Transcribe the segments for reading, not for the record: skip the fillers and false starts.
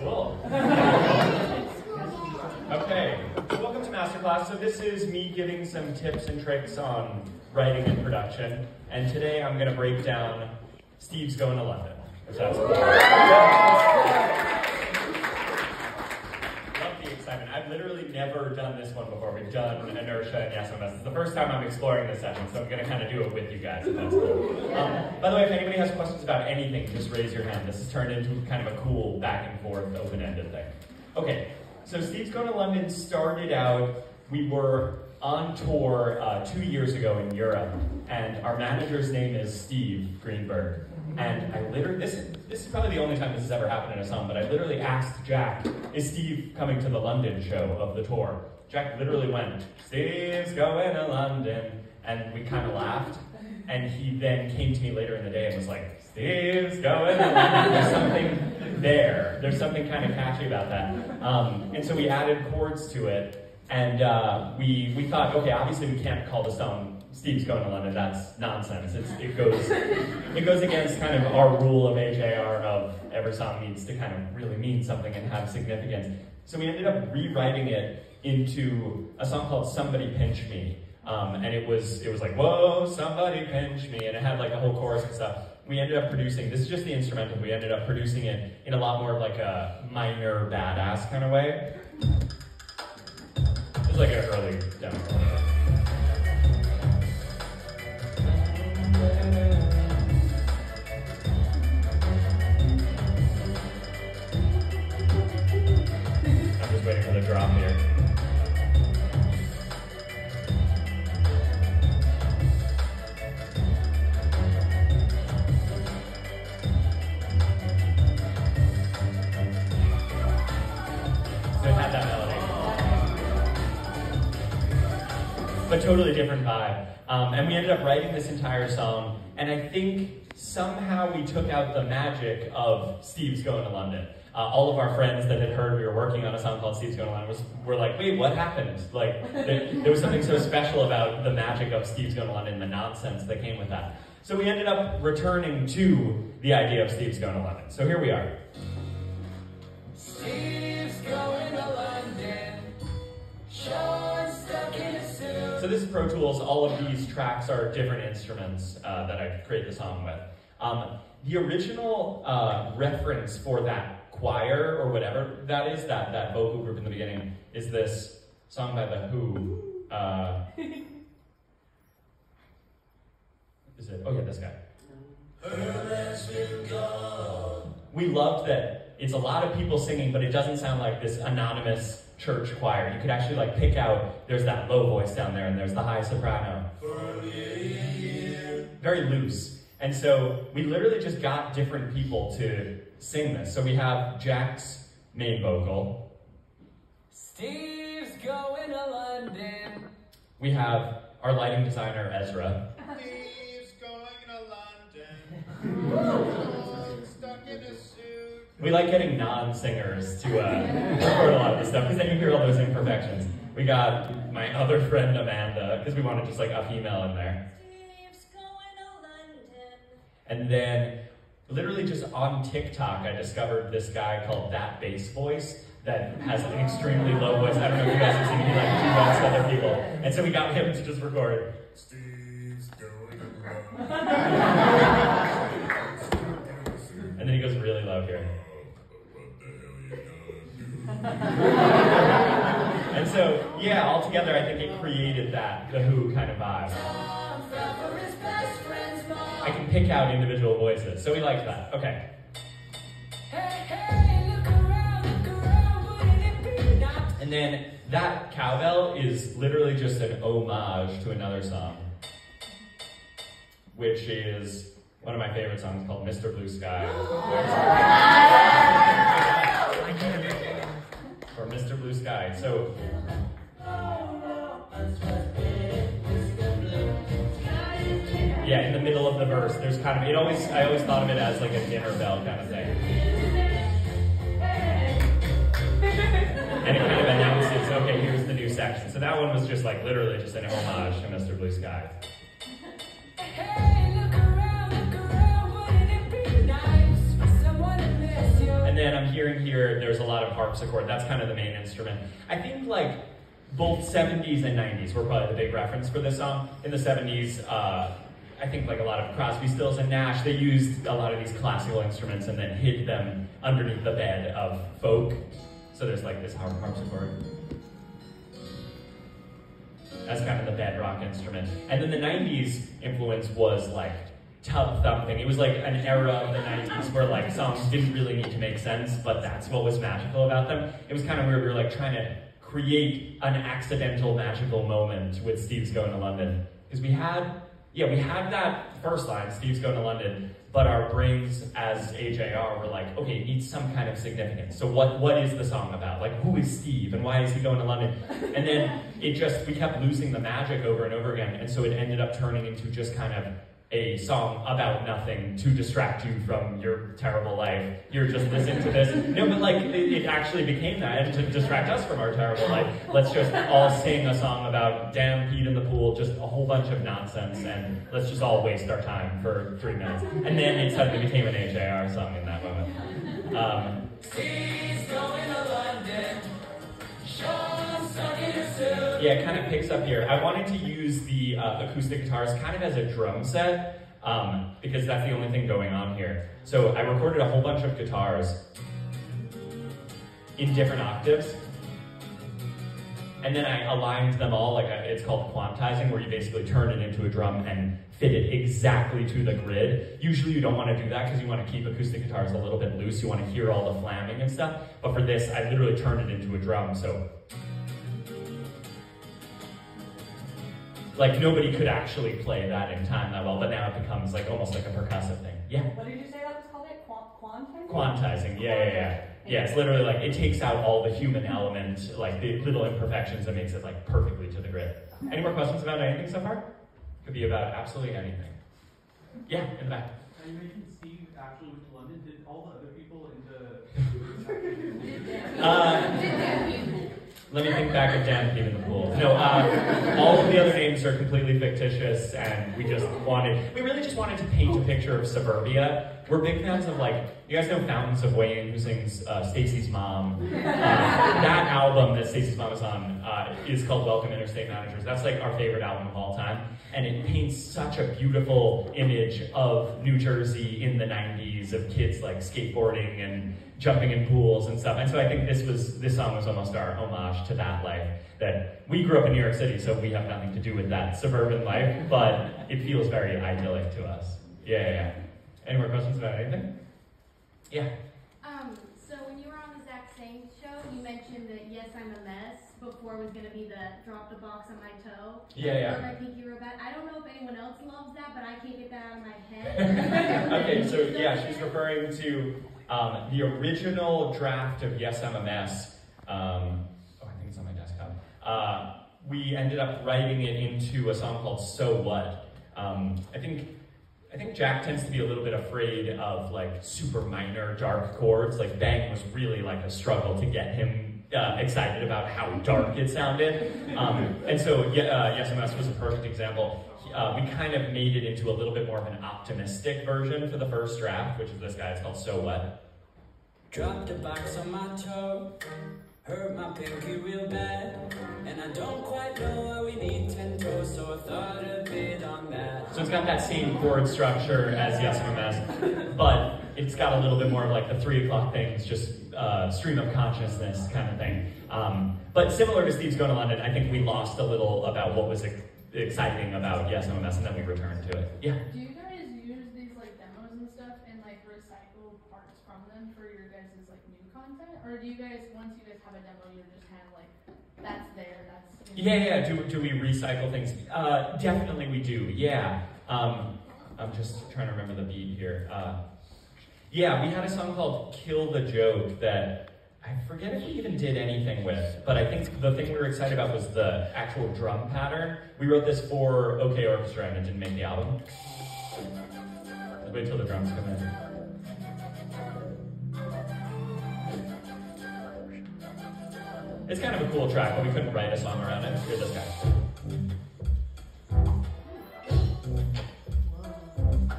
Cool. Okay, welcome to Masterclass. So this is me giving some tips and tricks on writing and production. And today I'm going to break down Steve's Going to London. If that's cool. Love the excitement. I've literally never done this one before. We've done Inertia and Yes MS. It's the first time I'm exploring this session, so I'm going to kind of do it with you guys, if that's cool. By the way, if anybody has questions about anything, just raise your hand. This has turned into kind of a cool back and forth, open-ended thing. Okay, so Steve's Going to London started out, we were on tour 2 years ago in Europe, and our manager's name is Steve Greenberg. And I literally, this is probably the only time this has ever happened in a song, but I literally asked Jack, is Steve coming to the London show of the tour? Jack literally went, Steve's going to London, and we kind of laughed. And he then came to me later in the day and was like, Steve's going to London. There's something there. There's something kind of catchy about that. And so we added chords to it, and we thought, okay, obviously we can't call the song Steve's Going to London. That's nonsense. It goes against kind of our rule of HAR of every song needs to kind of really mean something and have significance. So we ended up rewriting it into a song called Somebody Pinch Me. And it was like, whoa, somebody pinch me, and it had like a whole chorus and stuff. We ended up producing, this is just the instrumental, we ended up producing it in a lot more of like a minor badass kind of way. It's like an early demo. I'm just waiting for the drop here. But totally different vibe. And we ended up writing this entire song, and I think somehow we took out the magic of Steve's Going to London. All of our friends that had heard we were working on a song called Steve's Going to London were like, wait, what happened? Like, there was something so special about the magic of Steve's Going to London, the nonsense that came with that. So we ended up returning to the idea of Steve's Going to London. So here we are. Steve's going to London. Sean's stuck in a suit. So this is Pro Tools. All of these tracks are different instruments that I create the song with. The original reference for that choir, or whatever that is, that vocal group in the beginning, is this song by The Who. Is it? Oh yeah, this guy. We loved that it's a lot of people singing, but it doesn't sound like this anonymous church choir. You could actually like pick out, there's that low voice down there and there's the high soprano. Very loose. And so we literally just got different people to sing this. So we have Jack's main vocal. Steve's going to London. We have our lighting designer, Ezra. Steve's going to London. Stuck in a suit. We like getting non-singers to record a lot of this stuff, because then you hear all those imperfections. We got my other friend, Amanda, because we wanted just like a female in there. Steve's going to London. And then, literally just on TikTok, I discovered this guy called That Bass Voice that has an extremely low voice. I don't know if you guys have seen him, he like duets other people. And so we got him to just record. Steve's going to London. And then he goes really low here. And so, yeah, altogether, I think it created that The Who kind of vibe. I can pick out individual voices, so we liked that. Okay. And then that cowbell is literally just an homage to another song, which is one of my favorite songs called Mr. Blue Sky. Or Mr. Blue Sky. So yeah, in the middle of the verse, there's kind of I always thought of it as like a dinner bell kind of thing. And it kind of announces, okay, here's the new section. So that one was just like literally just an homage to Mr. Blue Sky. And then I'm hearing hearing here, there's a lot of harpsichord. That's kind of the main instrument. I think like both 70s and 90s were probably the big reference for this song. In the 70s, I think like a lot of Crosby, Stills, and Nash, they used a lot of these classical instruments and then hid them underneath the bed of folk. So there's like this harpsichord. That's kind of the bedrock instrument. And then the 90s influence was like tub thumping. It was like an era of the 90s where like songs didn't really need to make sense, but that's what was magical about them. It was kind of weird. We were like trying to create an accidental magical moment with Steve's Going to London. Because we had that first line, Steve's Going to London, but our brains as AJR were like, okay, it needs some kind of significance. So what is the song about? Like, who is Steve and why is he going to London? And then we kept losing the magic over and over again. And so it ended up turning into just kind of a song about nothing to distract you from your terrible life. You're just listening to this. No, but like, it actually became that, and to distract us from our terrible life. Let's just all sing a song about damn Pete in the pool, just a whole bunch of nonsense, and let's just all waste our time for 3 minutes. And then it suddenly became an HAR song in that moment. Steve's going to London. Yeah, it kind of picks up here. I wanted to use the acoustic guitars kind of as a drum set, because that's the only thing going on here. So I recorded a whole bunch of guitars in different octaves, and then I aligned them all, it's called quantizing, where you basically turn it into a drum and fit it exactly to the grid. Usually you don't want to do that because you want to keep acoustic guitars a little bit loose. You want to hear all the flamming and stuff. But for this, I literally turned it into a drum, so like nobody could actually play that in time that well, but now it becomes like almost like a percussive thing. Yeah? What did you say that was called? Quantizing? Quantizing, yeah. Yeah, it's literally like, it takes out all the human element, like the little imperfections that makes it like perfectly to the grid. Any more questions about anything so far? Could be about absolutely anything. Yeah, in the back. You mentioned Steve actually went to London. Did all the other people in the... Let me think back of Dan Pete in the pool. No, all of the other names are completely fictitious, and we really just wanted to paint a picture of suburbia. We're big fans of you guys know Fountains of Wayne, who sings Stacy's Mom. That album that Stacy's Mom is on is called Welcome Interstate Managers. That's like our favorite album of all time. And it paints such a beautiful image of New Jersey in the 90s, of kids like skateboarding and jumping in pools and stuff. And so I think this song was almost our homage to that life. That we grew up in New York City, so we have nothing to do with that suburban life, but it feels very idyllic to us. Yeah. Any more questions about anything? Yeah. So when you were on the Zach Sang show, you mentioned that Yes, I'm a Mess before was going to be the drop the box on my toe. Yeah. Or my pinky robot. I don't know if anyone else loves that, but I can't get that out of my head. Okay, so yeah, she's referring to the original draft of Yes, I'm a Mess. I think it's on my desktop. We ended up writing it into a song called So What. I think Jack tends to be a little bit afraid of like super minor dark chords. Like Bang was really like a struggle to get him excited about how dark it sounded. And so Yes, I'm a Mess was a perfect example. We kind of made it into a little bit more of an optimistic version for the first draft, which is this guy. It's called So What. Dropped a box on my toe, hurt my pinky real bad, and I don't quite know why we need 10 toes, so I thought a bit on that. So it's got that same chord structure as Yes, I'm a Mess, but it's got a little bit more of like the 3 o'clock things, just stream of consciousness kind of thing. But similar to Steve's Going to London, I think we lost a little about what was exciting about Yes, I'm a Mess, and then we returned to it. Yeah? Do you guys use these like demos and stuff and like recycle parts from them for your guys' like new content? Or do you guys, once you guys have a demo, you're just kind of like, that's there, that's... Yeah. Do we recycle things? Definitely we do, yeah. I'm just trying to remember the beat here. Yeah, we had a song called Kill the Joke that I forget if we even did anything with, but I think the thing we were excited about was the actual drum pattern. We wrote this for OK Orchestra and it didn't make the album. Let's wait till the drums come in. It's kind of a cool track, but we couldn't write a song around it. Here's this guy.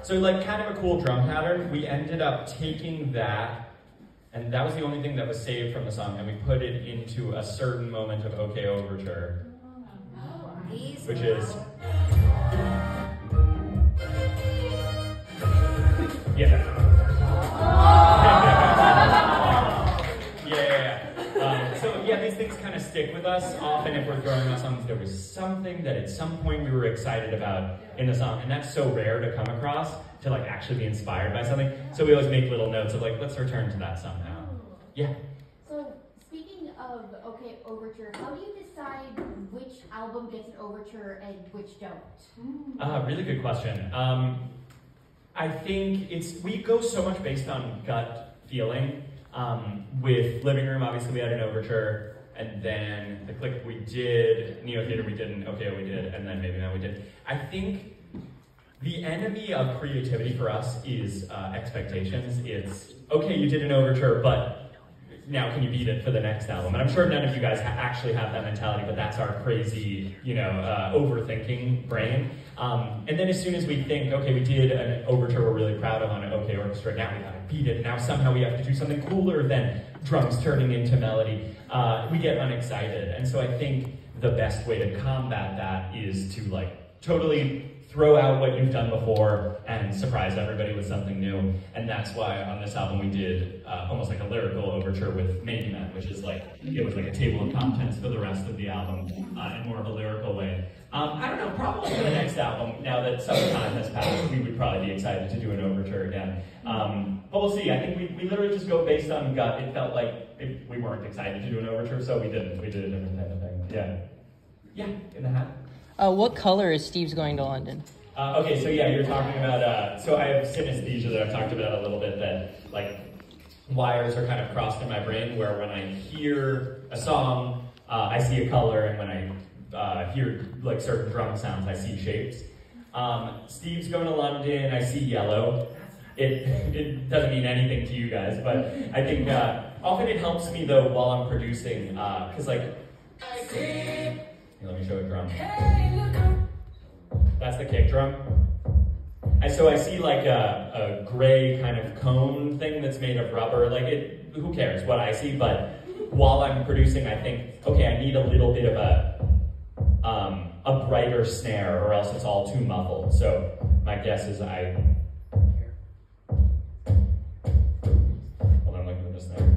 So like kind of a cool drum pattern. We ended up taking that And that was the only thing that was saved from the song, and we put it into a certain moment of OK Overture, which is... Yeah. So yeah, these things kind of stick with us. Often if we're throwing out songs, there was something that at some point we were excited about in the song, and that's so rare to come across, to like actually be inspired by something. So we always make little notes of like, let's return to that somehow. Yeah. So speaking of OK Overture, how do you decide which album gets an overture and which don't? Really good question. I think we go so much based on gut feeling. With Living Room, obviously we had an overture, and then The Click we did, Neo Theater we didn't, OK we did, and then Maybe Now we did. I think the enemy of creativity for us is expectations. It's, okay, you did an overture, but now can you beat it for the next album? And I'm sure none of you guys actually have that mentality, but that's our crazy, overthinking brain. And then as soon as we think, okay, we did an overture we're really proud of on an OK orchestra, now we gotta beat it, now somehow we have to do something cooler than drums turning into melody, we get unexcited. And so I think the best way to combat that is to like totally throw out what you've done before and surprise everybody with something new. And that's why on this album we did almost like a lyrical overture with Maybe Met, which is like, it was like a table of contents for the rest of the album in more of a lyrical way. I don't know, probably for the next album, now that some time has passed, we would probably be excited to do an overture again. But we'll see. I think we literally just go based on gut. It felt like we weren't excited to do an overture, so we didn't. We did a different type of thing. Yeah. Yeah, in the hat. What color is Steve's Going to London? Okay, so yeah, you're talking about, so I have synesthesia that I've talked about a little bit, that like wires are kind of crossed in my brain, where when I hear a song, I see a color, and when I hear like certain drum sounds, I see shapes. Steve's Going to London, I see yellow. It doesn't mean anything to you guys, but I think often it helps me though while I'm producing, because like, here, let me show a drum. That's the kick drum. And so I see like a gray kind of cone thing that's made of rubber. Like who cares what I see? But while I'm producing, I think, okay, I need a little bit of a brighter snare, or else it's all too muffled. So my guess is hold on, looking for the snare.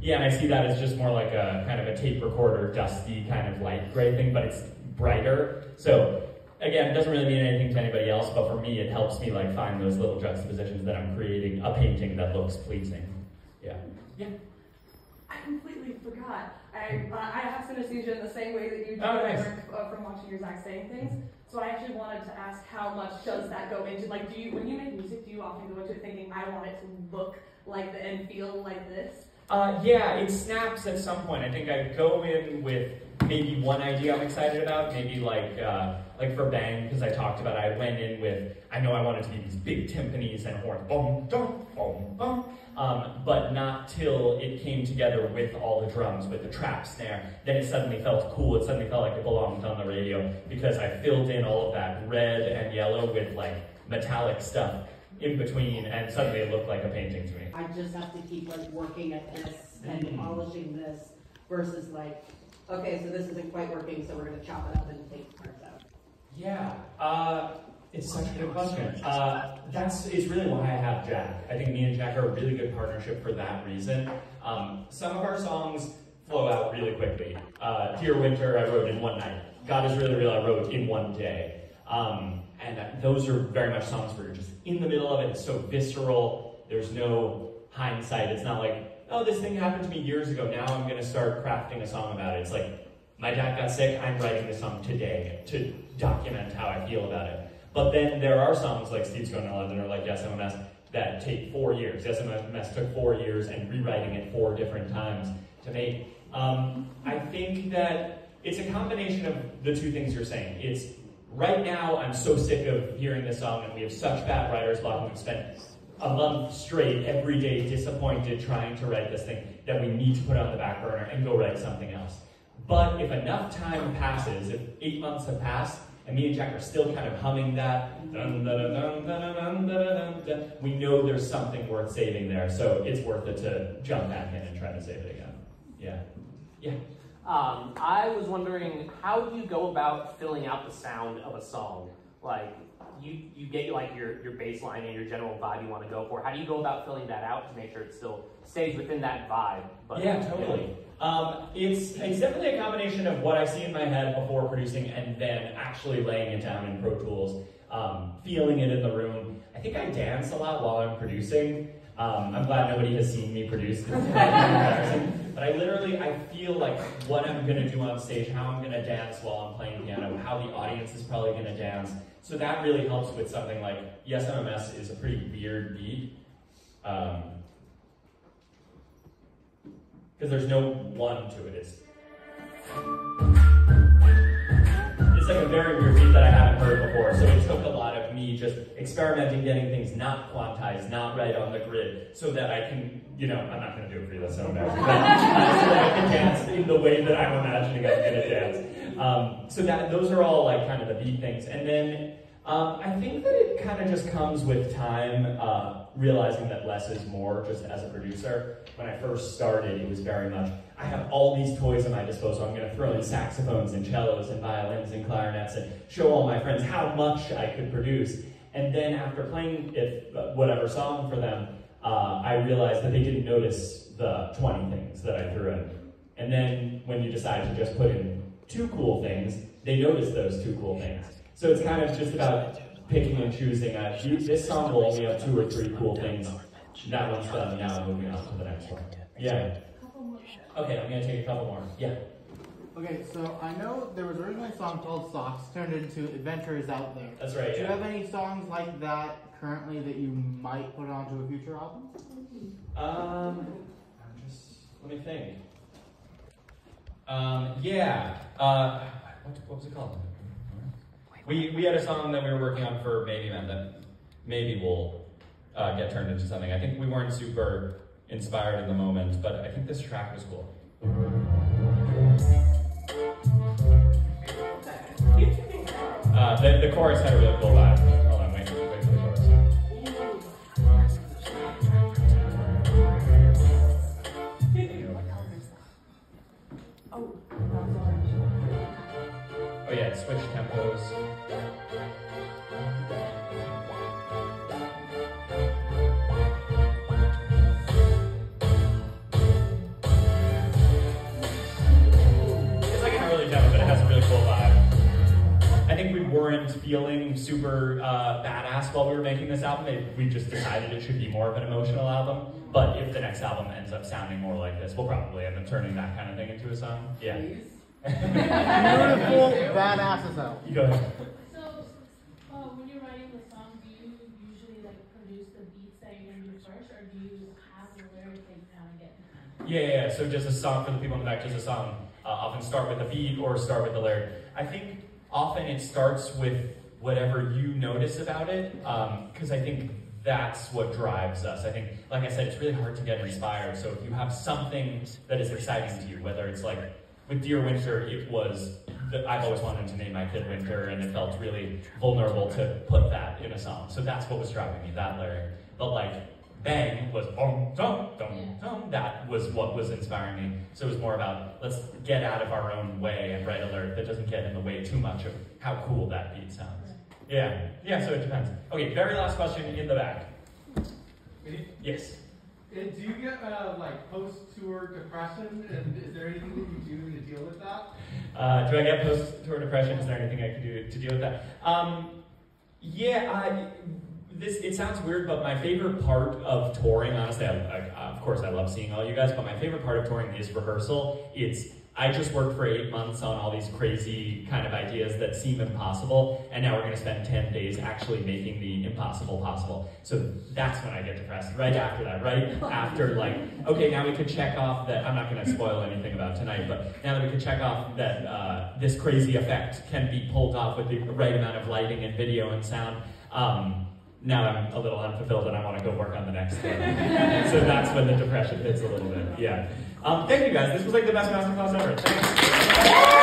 Yeah, and I see that as just more like a kind of a tape recorder, dusty kind of light gray thing, but it's brighter. So again, it doesn't really mean anything to anybody else, but for me, it helps me like find those little juxtapositions that I'm creating a painting that looks pleasing. Yeah. Yeah. I completely forgot. I have synesthesia in the same way that you do. Oh, nice. I learned from watching your Zach saying things. So I actually wanted to ask, how much does that go into, like, when you make music, do you often go into it thinking, I want it to look like and feel like this? Yeah, it snaps at some point. I think I go in with maybe one idea I'm excited about, maybe like for Bang, because I talked about it, I went in with, I know I wanted to be these big timpanis and horns, boom, boom, boom, boom, but not till it came together with all the drums, with the trap snare, then it suddenly felt cool, it suddenly felt like it belonged on the radio, because I filled in all of that red and yellow with like metallic stuff in between, and suddenly it looked like a painting to me. I just have to keep like working at this and polishing this versus like, okay, so this isn't quite working, so we're going to chop it up and take parts out. Yeah, it's such a good question. It's really why I have Jack. I think me and Jack are a really good partnership for that reason. Some of our songs flow out really quickly. Dear Winter, I wrote in one night. God is Really Real, I wrote in one day. And those are very much songs where you're just in the middle of it. It's so visceral. There's no hindsight. It's not like, oh, this thing happened to me years ago. Now I'm going to start crafting a song about it. It's like, my dad got sick. I'm writing this song today to document how I feel about it. But then there are songs like Steve's Going to London or like Yes, I'm a Mess that take 4 years. Yes, I'm a Mess took 4 years and rewriting it 4 different times to make. I think that it's a combination of the two things you're saying. It's right now, I'm so sick of hearing this song, and we have such bad writer's block, and we've spent a month straight, every day, disappointed, trying to write this thing that we need to put on the back burner and go write something else. But if enough time passes, if 8 months have passed, and me and Jack are still kind of humming that, dun, dun, dun, dun, dun, dun, dun, dun, we know there's something worth saving there, so it's worth it to jump back in and try to save it again. Yeah. Yeah. I was wondering, how do you go about filling out the sound of a song? Like, you get like your bass line and your general vibe you want to go for. How do you go about filling that out to make sure it still stays within that vibe? But, yeah, totally. It's definitely a combination of what I see in my head before producing and then actually laying it down in Pro Tools, feeling it in the room. I think I dance a lot while I'm producing. I'm glad nobody has seen me produce, but I feel like what I'm going to do on stage, how I'm going to dance while I'm playing piano, how the audience is probably going to dance. So that really helps with something like, Yes, I'm a Mess is a pretty weird beat. Because there's no one to it. It's like a very weird beat that I haven't heard before, so it took a lot of me just experimenting, getting things not quantized, not right on the grid, so that I can, I'm not going to do it for you, that's so embarrassing, so that I can dance in the way that I'm imagining I'm going to dance. So those are all like kind of the beat things. And then I think that it kind of just comes with time, realizing that less is more just as a producer. When I first started, it was very much, I have all these toys at my disposal. I'm going to throw in saxophones and cellos and violins and clarinets and show all my friends how much I could produce. And then after playing whatever song for them, I realized that they didn't notice the 20 things that I threw in. And then when you decide to just put in 2 cool things, they notice those 2 cool things. So it's kind of just about picking and choosing. This song will only have 2 or 3 cool things. That one's done, now I'm moving on to the next one. Yeah. Okay, I'm going to take a couple more. Yeah. Okay, so I know there was originally a song called Socks, turned into Adventures Out There. That's right, Do you have any songs like that currently that you might put onto a future album? Let me think. What was it called? We had a song that we were working on for Maybe Man that maybe will get turned into something. I think we weren't super inspired in the moment, but I think this track was cool. The chorus had a really cool vibe. Hold on, wait for the chorus. Oh yeah, switch tempos. I think we weren't feeling super badass while we were making this album. We just decided it should be more of an emotional album. But if the next album ends up sounding more like this, we'll probably end up turning that kind of thing into a song. Yeah. Beautiful badasses out. You go ahead. So, when you're writing the song, do you usually produce the beats that you're gonna do first, or do you have the lyrics that you kind of get? Yeah. So does a song, for the people in the back, does a song often start with a beat or start with the lyric? I think often it starts with whatever you notice about it, because I think that's what drives us. I think, like I said, it's really hard to get inspired. So if you have something that is exciting to you, whether it's like with Dear Winter, it was, I've always wanted to name my kid Winter, and it felt really vulnerable to put that in a song. So that's what was driving me, that lyric. But like, Bang was dum dum dum dum. That was what was inspiring me. So it was more about, let's get out of our own way and write a lyric that doesn't get in the way too much of how cool that beat sounds. Yeah, so it depends. Okay, very last question in the back. Yes. Do you get post-tour depression, and is there anything that you do to deal with that? Do I get post-tour depression? Is there anything I can do to deal with that? It sounds weird, but my favorite part of touring, honestly, of course I love seeing all you guys, but my favorite part of touring is rehearsal. I just worked for 8 months on all these crazy kind of ideas that seem impossible, and now we're going to spend 10 days actually making the impossible possible. So that's when I get depressed, right after that, right after okay, now we could check off that, I'm not going to spoil anything about tonight, but now that we could check off that this crazy effect can be pulled off with the right amount of lighting and video and sound, now I'm a little unfulfilled and I want to go work on the next one. So that's when the depression hits a little bit. Yeah. Thank you guys. This was like the best masterclass ever. Thanks.